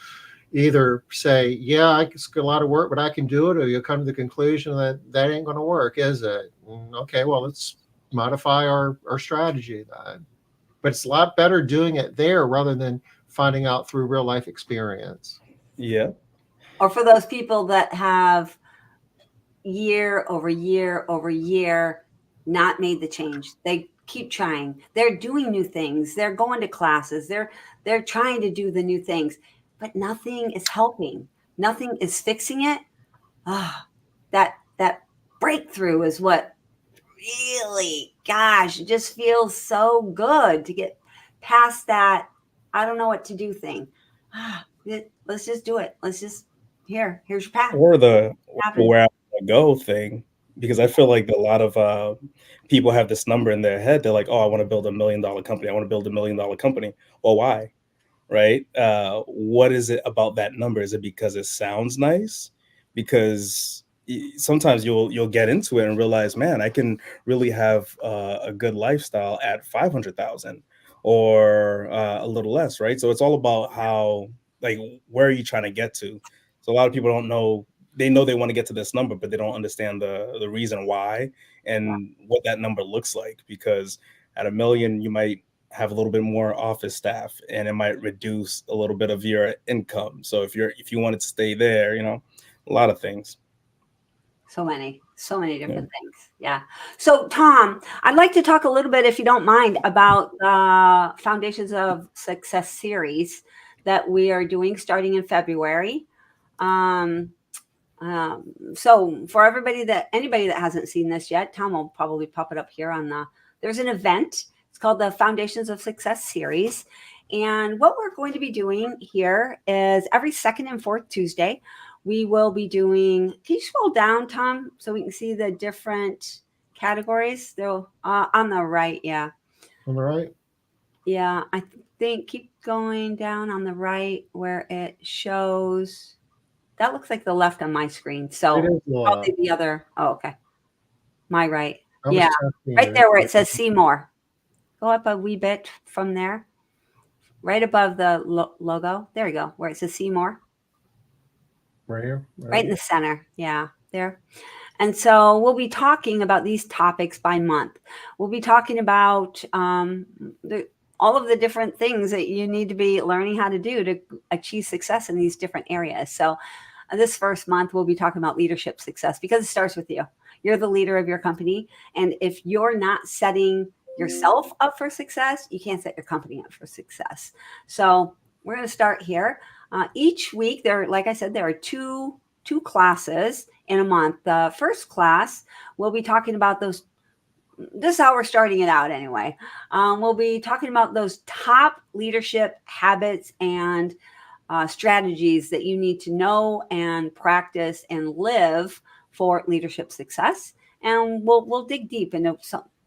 either say, yeah, it's a lot of work, but I can do it. Or you'll come to the conclusion that that ain't going to work, is it? Okay, well, let's modify our strategy then. But it's a lot better doing it there rather than finding out through real life experience. Yeah. Or for those people that have year over year over year not made the change. They keep trying. They're doing new things. They're going to classes. They're trying to do the new things, but nothing is helping. Nothing is fixing it. that breakthrough is what really, gosh, it just feels so good to get past that I don't know what to do thing. Let's just do it. Let's just here's your path. Or the Happen. where I wanna go thing, because I feel like a lot of, people have this number in their head. They're like, "Oh, I wanna build $1 million company. I wanna build $1 million company." Well, why? Right? What is it about that number? Is it because it sounds nice? Because sometimes you'll get into it and realize, man, I can really have a good lifestyle at 500,000 or a little less, right? So it's all about how, like, where are you trying to get to? So a lot of people don't know. They know they want to get to this number, but they don't understand the reason why and what that number looks like. Because at a million, you might have a little bit more office staff and it might reduce a little bit of your income. So if you wanted to stay there, a lot of things. So many Yeah. different things. Yeah. So, Tom, I'd like to talk a little bit, if you don't mind, about the Foundations of Success series that we are doing starting in February. Um, so for anybody that hasn't seen this yet, Tom will probably pop it up here there's an event. It's called the Foundations of Success series. And what we're going to be doing here is every second and fourth Tuesday, we will be doing, can you scroll down, Tom, so we can see the different categories? They're on the right. Yeah. On the right. Yeah. I think keep going down on the right where it shows. That looks like the left on my screen. So It is probably the other. Oh, okay. My right. I was Yeah. testing Right it. there where it says see more. Go up a wee bit from there. Right above the logo. There you go. Where it says see more. Right here. Right in the center. Yeah. There. And so we'll be talking about these topics by month. We'll be talking about all of the different things that you need to be learning how to do to achieve success in these different areas. So this first month, we'll be talking about leadership success because it starts with you. You're the leader of your company. And if you're not setting yourself up for success, you can't set your company up for success. So we're going to start here. Each week, like I said, there are two classes in a month. The first class, we'll be talking about those. This is how we're starting it out anyway. We'll be talking about those top leadership habits and strategies that you need to know and practice and live for leadership success. And we'll dig deep into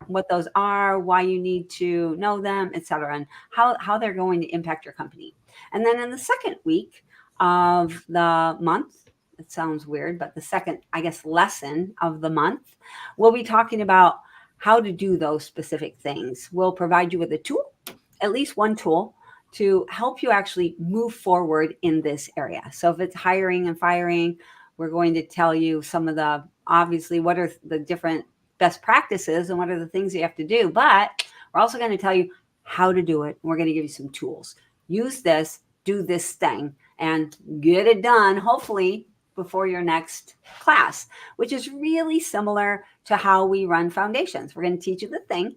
what those are, why you need to know them, et cetera, and how they're going to impact your company. And then in the second week of the month, it sounds weird, but the second, I guess, lesson of the month, we'll be talking about how to do those specific things. We'll provide you with a tool, at least one tool, to help you actually move forward in this area. So if it's hiring and firing, we're going to tell you some of obviously, what are the different best practices and what are the things you have to do. But we're also going to tell you how to do it. We're going to give you some tools. Use this, do this thing, and get it done, hopefully, before your next class, which is really similar to how we run foundations. We're going to teach you the thing,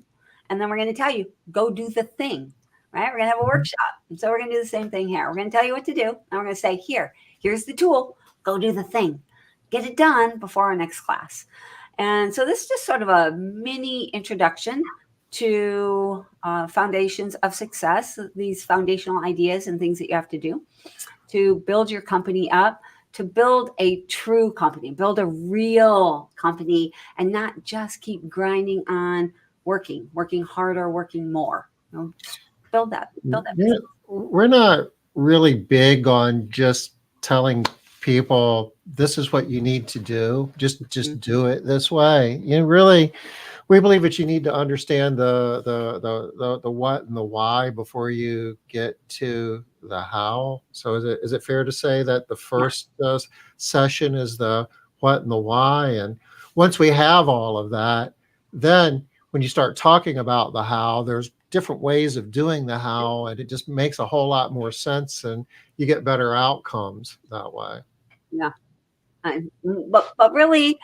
and then we're going to tell you, go do the thing, right? We're going to have a workshop. And so we're going to do the same thing here. We're going to tell you what to do, and we're going to say, here's the tool, go do the thing. Get it done before our next class. And so this is just sort of a mini introduction to Foundations of Success, these foundational ideas and things that you have to do to build your company up, to build a true company, build a real company, and not just keep grinding on working harder, working more. Just build that. Yeah, we're not really big on just telling people this is what you need to do. Just do it this way. Really, we believe that you need to understand the what and the why before you get to the how. So is it fair to say that the first session is the what and the why, and once we have all of that, then when you start talking about the how, there's different ways of doing the how, and it just makes a whole lot more sense, and you get better outcomes that way. Yeah. But really,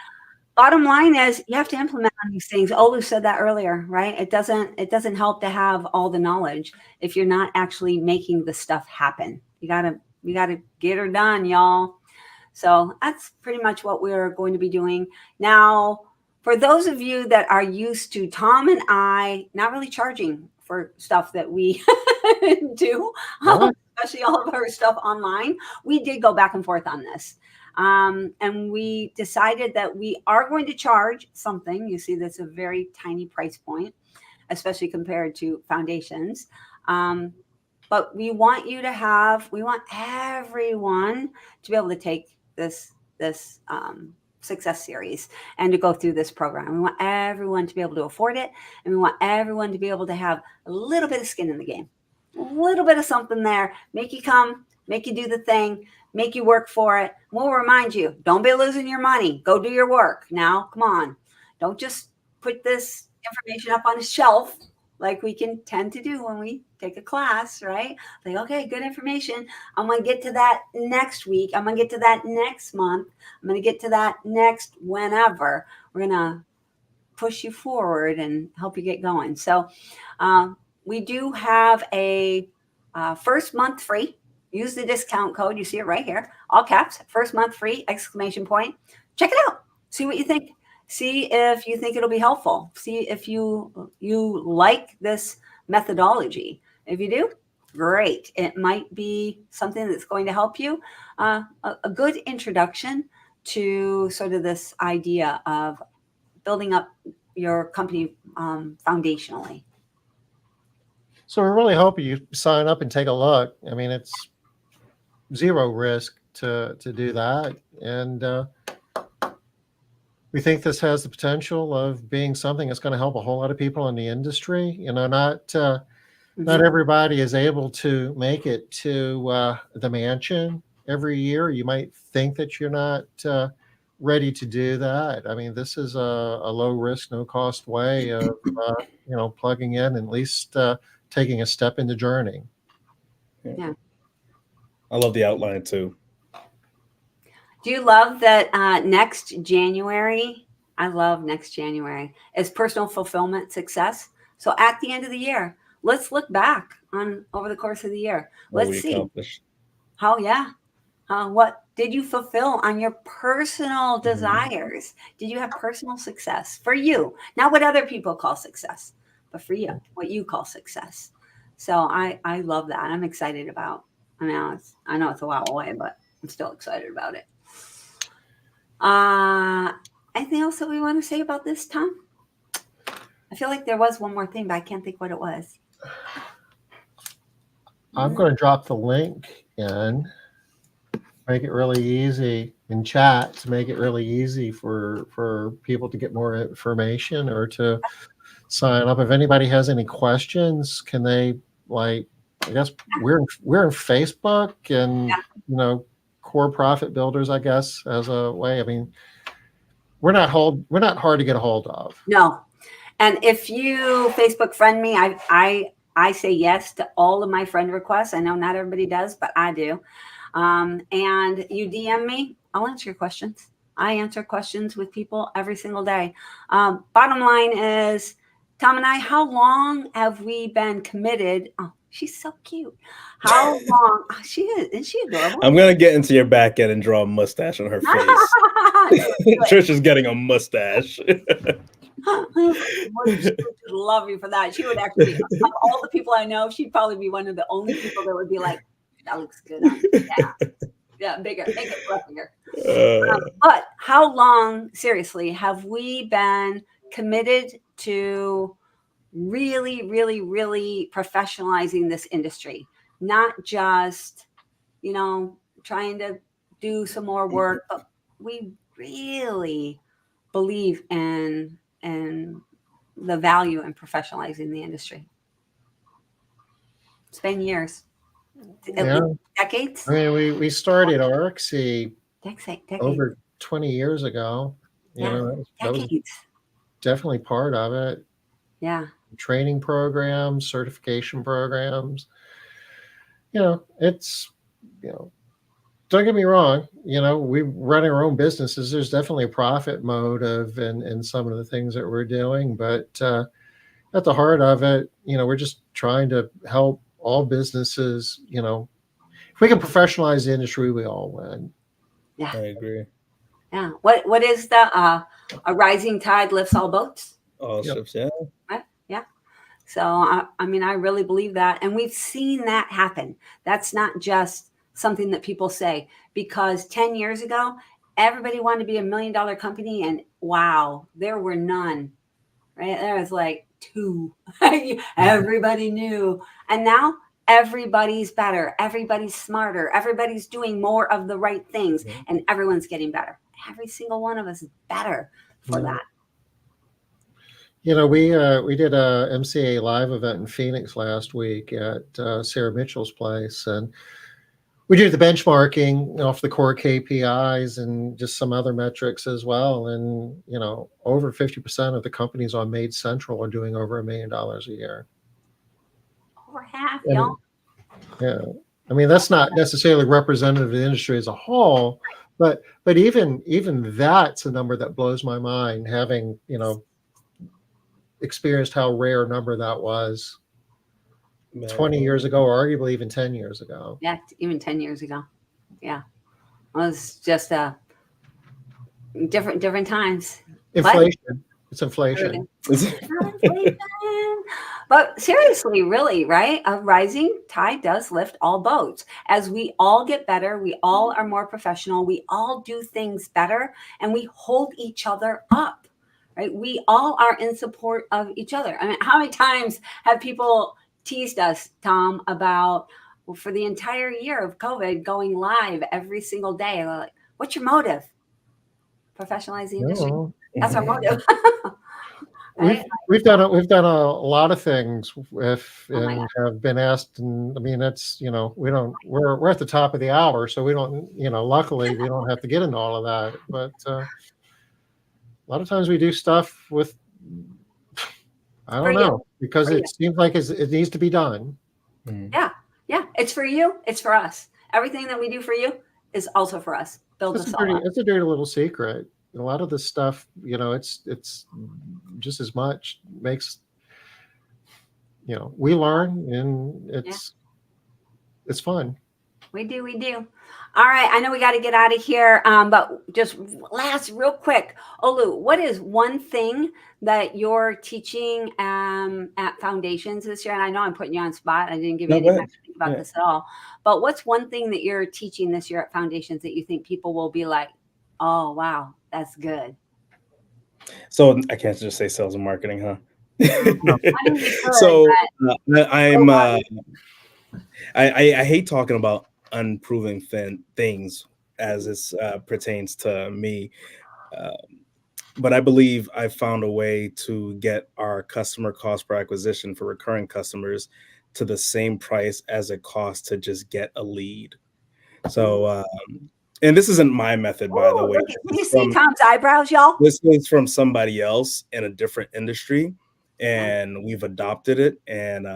bottom line is you have to implement on these things. Olu said that earlier, right? It doesn't help to have all the knowledge if you're not actually making the stuff happen. You gotta get her done, y'all. So that's pretty much what we're going to be doing. Now, for those of you that are used to Tom and I not really charging for stuff that we do, What? especially all of our stuff online, we did go back and forth on this. And we decided that we are going to charge something. You see, that's a very tiny price point, especially compared to foundations. But we want everyone to be able to take this success series and to go through this program. We want everyone to be able to afford it, and we want everyone to be able to have a little bit of skin in the game, a little bit of something there, make you come, make you do the thing, make you work for it. We'll remind you, don't be losing your money. Go do your work now. Come on. Don't just put this information up on a shelf like we can tend to do when we take a class, right? Like, okay, good information. I'm going to get to that next week. I'm going to get to that next month. I'm going to get to that next whenever. We're going to push you forward and help you get going. So we do have a first month free. Use the discount code. You see it right here. All caps, first month free, exclamation point. Check it out. See what you think. See if you think it'll be helpful. See if you like this methodology. If you do, great. It might be something that's going to help you. A good introduction to sort of this idea of building up your company foundationally. So we really hope you sign up and take a look. I mean, it's zero risk to do that. And we think this has the potential of being something that's going to help a whole lot of people in the industry. You know, not everybody is able to make it to the mansion every year. You might think that you're not ready to do that. I mean, this is a low risk, no cost way of plugging in and at least taking a step in the journey. Yeah. I love the outline too. Do you love that next January? I love next January is personal fulfillment success. So at the end of the year, let's look back on over the course of the year. Let's see how, what did you fulfill on your personal desires? Did you have personal success for you? Not what other people call success, but for you, what you call success. So I love that. I'm excited about. I know it's a while away, but I'm still excited about it. Anything else that we want to say about this, Tom? I feel like there was one more thing, but I can't think what it was. I'm going to drop the link in, make it really easy in chat to make it really easy for people to get more information or to sign up. If anybody has any questions, can they I guess we're in Facebook and Core Profit Builders, I guess, as a way. I mean, we're not hard to get a hold of. No. And if you Facebook friend me, I say yes to all of my friend requests. I know not everybody does, but I do. And you DM me, I'll answer your questions. I answer questions with people every single day. Bottom line is, Tom and I, how long have we been committed? Oh, she's so cute. How long? She is. Isn't she adorable? I'm going to get into your back end and draw a mustache on her face. Trisha's getting a mustache. She would love you for that. She would actually, of all the people I know, she'd probably be one of the only people that would be like, that looks good on you. Yeah, bigger, make it fluffier. But how long, seriously, have we been committed to really, really, really professionalizing this industry? Not just, trying to do some more work, but we really believe in the value in professionalizing the industry. It's been years. Decades. I mean, we started Arxie decades. over 20 years ago. That was definitely part of it. Yeah. Training programs, certification programs. It's don't get me wrong. We run our own businesses. There's definitely a profit motive in some of the things that we're doing, but at the heart of it, we're just trying to help all businesses. If we can professionalize the industry, we all win. Yeah. I agree. Yeah. What is the a rising tide lifts all boats? All Yep. ships, yeah. Right? Yeah. So I mean, I really believe that, and we've seen that happen. That's not just something that people say, because 10 years ago, everybody wanted to be $1 million company, and wow, there were none. Right? There was like 2. Everybody knew, and now everybody's better. Everybody's smarter. Everybody's doing more of the right things, Mhm. and everyone's getting better. Every single one of us is better for Yeah. that. You know, we did a MCA live event in Phoenix last week at Sarah Mitchell's place, and we did the benchmarking off the core KPIs and just some other metrics as well. And you know, over 50% of the companies on MaidCentral are doing over $1 million a year. Over half, And y'all. yeah, I mean that's not necessarily representative of the industry as a whole, but even that's a number that blows my mind. Having experienced how rare a number that was Man. 20 years ago, or arguably even 10 years ago. Yeah, even 10 years ago. Yeah. It was just different times. Inflation. It's inflation. Not inflation. But seriously, really, right? A rising tide does lift all boats. As we all get better, we all are more professional, we all do things better, and we hold each other up, right? We all are in support of each other. I mean, how many times have people teased us, Tom, about for the entire year of COVID going live every single day? Like, what's your motive? Professionalize the industry. No. That's our motive. We've Right? we've done a lot of things if Oh my and God. have been asked, and I mean that's we're at the top of the hour, so we don't luckily we don't have to get into all of that. But a lot of times we do stuff with I For don't you. know because For you. it seems like it needs to be done. Mhm. Yeah. Yeah. It's for you. It's for us. Everything that we do for you is also for us. Builds us all up. It's a dirty little secret. A lot of this stuff, it's just as much makes we learn, and it's fun. We do. We do. All right. I know we got to get out of here. But just last, real quick, Olu, what is one thing that you're teaching at Foundations this year? And I know I'm putting you on spot. I didn't give you No, any go time ahead. to think about Yeah. this at all. But what's one thing that you're teaching this year at Foundations that you think people will be like, oh, wow, that's good? So I can't just say sales and marketing, huh? No. I mean, you could, So but I'm oh, I hate talking about unproven things as this pertains to me, but I believe I found a way to get our customer cost per acquisition for recurring customers to the same price as it costs to just get a lead. So, and this isn't my method, by the ooh, way. look, can you see Tom's eyebrows, y'all? This is from somebody else in a different industry, Yeah. and we've adopted it. And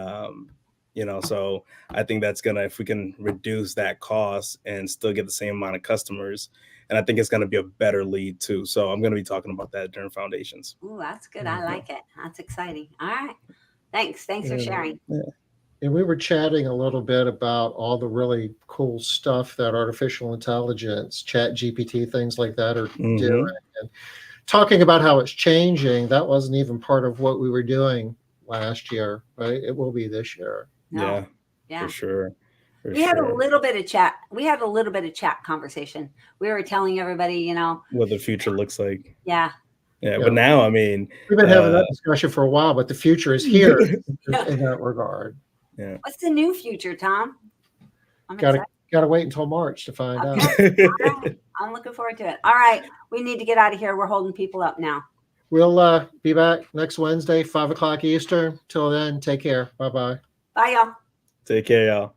so I think that's gonna, if we can reduce that cost and still get the same amount of customers, and I think it's gonna be a better lead too. So I'm gonna be talking about that during Foundations. Ooh, that's good. I like it. That's exciting. All right. Thanks for Yeah. sharing. And we were chatting a little bit about all the really cool stuff that artificial intelligence, Chat GPT, things like that are doing. Mhm. And talking about how it's changing, that wasn't even part of what we were doing last year, but it will be this year. No. Yeah, Yeah. for sure. We had a little bit of chat. We had a little bit of chat conversation. We were telling everybody, What the future looks like. yeah. Yeah, Yeah. but now, I mean, We've been having that discussion for a while, but the future is here Yeah. in that regard. yeah. What's the new future, Tom? I'm Gotta excited. wait until March to find out. Okay. All right. I'm looking forward to it. All right. We need to get out of here. We're holding people up now. We'll be back next Wednesday, 5 o'clock Eastern. Till then, take care. Bye-bye. Bye, y'all. Take care, y'all.